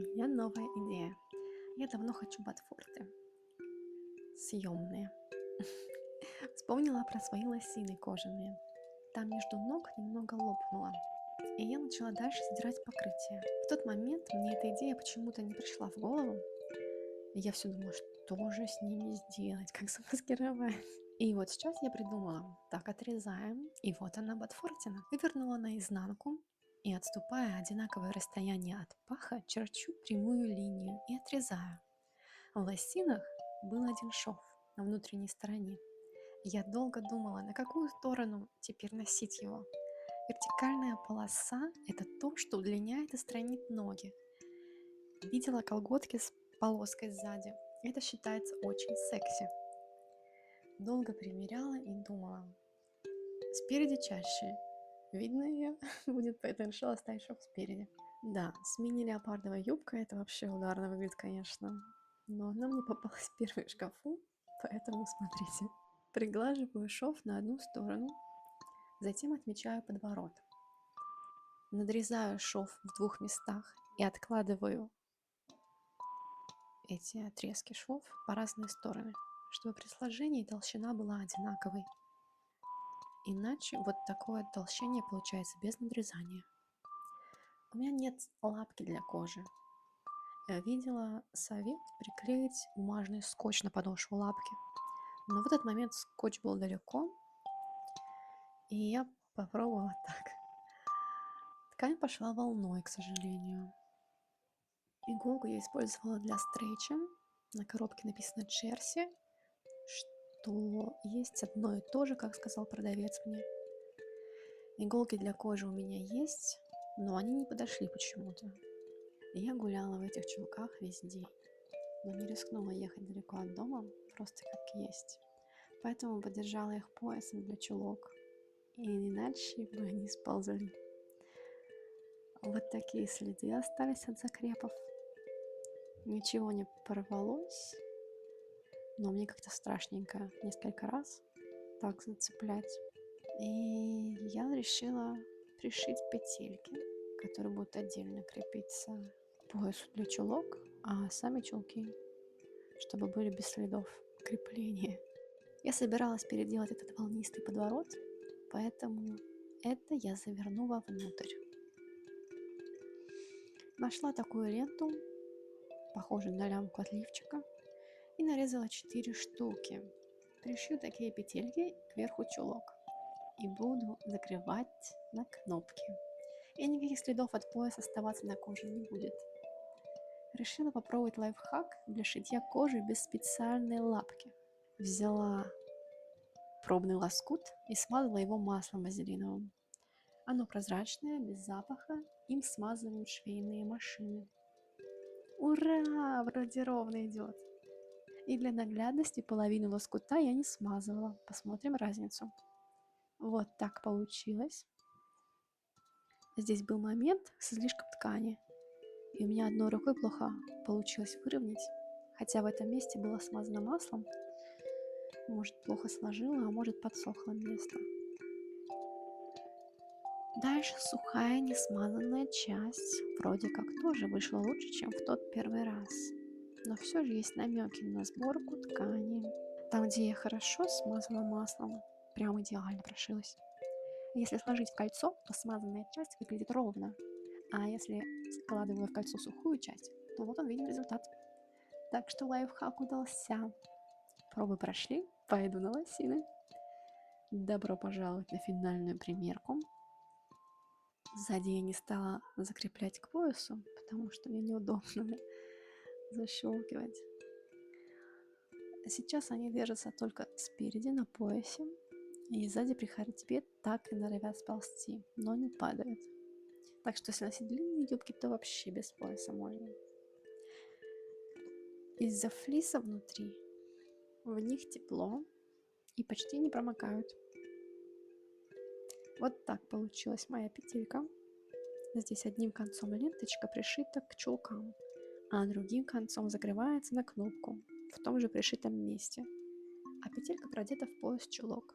меня новая идея. Я давно хочу ботфорты. Съемные. Вспомнила про свои лосины кожаные. Там между ног немного лопнуло. И я начала дальше сдирать покрытие. В тот момент мне эта идея почему-то не пришла в голову. И я все думала, что же с ними сделать, как замаскировать. И вот сейчас я придумала. Так, отрезаем. И вот она, ботфортина. Вывернула наизнанку. И отступая одинаковое расстояние от паха, черчу прямую линию и отрезаю. В лосинах был один шов на внутренней стороне. Я долго думала, на какую сторону теперь носить его. Вертикальная полоса– это то, что удлиняет и странит ноги. Видела колготки с полоской сзади. Это считается очень секси. Долго примеряла и думала. Спереди чаще. Видно ее будет, поэтому решила оставить шов спереди. Да, с мини-леопардовой юбкой это вообще ударно выглядит, конечно. Но она мне попалась первой в шкафу, поэтому смотрите. Приглаживаю шов на одну сторону, затем отмечаю подворот. Надрезаю шов в двух местах и откладываю эти отрезки швов по разные стороны, чтобы при сложении толщина была одинаковой. Иначе вот такое толщение получается без надрезания. У меня нет лапки для кожи. Я видела совет приклеить бумажный скотч на подошву лапки. Но в этот момент скотч был далеко, и я попробовала так. Ткань пошла волной, к сожалению. Иголку я использовала для стрейча. На коробке написано Джерси, что есть одно и то же, как сказал продавец мне. Иголки для кожи у меня есть, но они не подошли почему-то. Я гуляла в этих чулках весь день, но не рискнула ехать далеко от дома, просто как есть. Поэтому подержала их поясом для чулок, и иначе бы они сползали. Вот такие следы остались от закрепов. Ничего не порвалось, но мне как-то страшненько несколько раз так зацеплять. И я решила пришить петельки, которые будут отдельно крепиться к поясу для чулок, а сами чулки, чтобы были без следов крепления. Я собиралась переделать этот волнистый подворот, поэтому это я заверну вовнутрь. Нашла такую ленту, похожую на лямку от лифчика, и нарезала 4 штуки. Пришью такие петельки кверху чулок и буду закрывать на кнопки. И никаких следов от пояса оставаться на коже не будет. Решила попробовать лайфхак для шитья кожи без специальной лапки. Взяла пробный лоскут и смазала его маслом вазелиновым. Оно прозрачное, без запаха, им смазывают швейные машины. Ура! Вроде ровно идет. И для наглядности половину лоскута я не смазывала. Посмотрим разницу. Вот так получилось. Здесь был момент с излишком ткани, и у меня одной рукой плохо получилось выровнять, хотя в этом месте было смазано маслом. Может, плохо сложила, а может, подсохло место. Дальше сухая несмазанная часть вроде как тоже вышла лучше, чем в тот первый раз. Но все же есть намеки на сборку ткани. Там, где я хорошо смазала маслом, прям идеально прошилась. Если сложить в кольцо, то смазанная часть выглядит ровно. А если складываю в кольцо сухую часть, то вот он виден результат. Так что лайфхак удался. Пробы прошли, пойду на лосины. Добро пожаловать на финальную примерку. Сзади я не стала закреплять к поясу, потому что мне неудобно защелкивать. Сейчас они держатся только спереди на поясе, и сзади при ходьбе так и норовят сползти, но не падают. Так что если носить длинные юбки, то вообще без пояса можно. Из-за флиса внутри в них тепло и почти не промокают. Вот так получилась моя петелька. Здесь одним концом ленточка пришита к чулкам, а другим концом закрывается на кнопку в том же пришитом месте, а петелька продета в пояс чулок.